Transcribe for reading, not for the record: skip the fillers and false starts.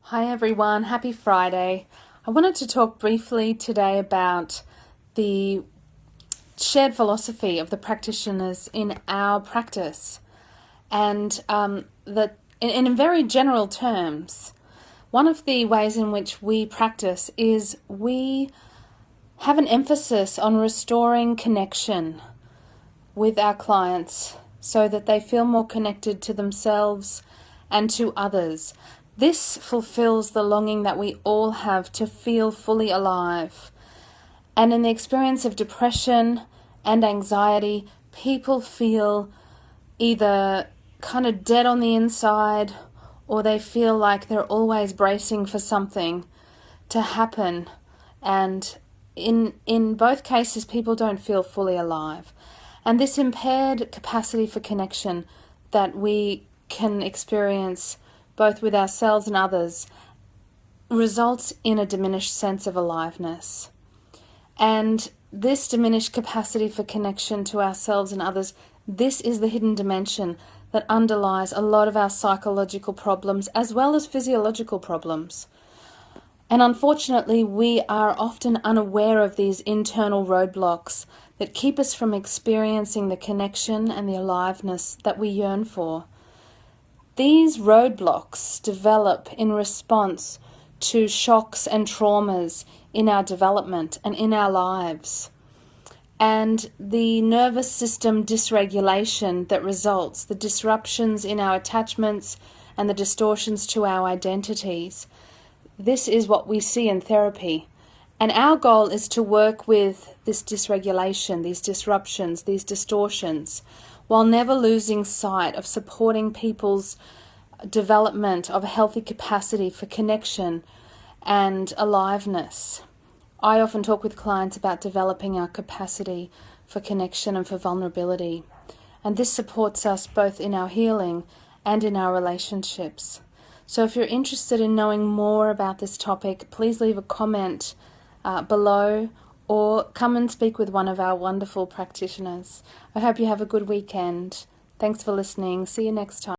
Hi everyone, happy Friday. I wanted to talk briefly today about the shared philosophy of the practitioners in our practice, and that in very general terms, one of the ways in which we practice is we have an emphasis on restoring connection with our clients so that they feel more connected to themselves and to others. This fulfills the longing that we all have to feel fully alive. And in the experience of depression and anxiety, people feel either kind of dead on the inside, or they feel like they're always bracing for something to happen. And in both cases, people don't feel fully alive. And this impaired capacity for connection that we can experience both with ourselves and others results in a diminished sense of aliveness. And this diminished capacity for connection to ourselves and others, this is the hidden dimension that underlies a lot of our psychological problems as well as physiological problems. And unfortunately, we are often unaware of these internal roadblocks that keep us from experiencing the connection and the aliveness that we yearn for. These roadblocks develop in response to shocks and traumas in our development and in our lives. And the nervous system dysregulation that results, the disruptions in our attachments and the distortions to our identities, this is what we see in therapy. And our goal is to work with this dysregulation, these disruptions, these distortions, while never losing sight of supporting people's development of a healthy capacity for connection and aliveness. I often talk with clients about developing our capacity for connection and for vulnerability. And this supports us both in our healing and in our relationships. So if you're interested in knowing more about this topic, please leave a comment below, or come and speak with one of our wonderful practitioners. I hope you have a good weekend. Thanks for listening. See you next time.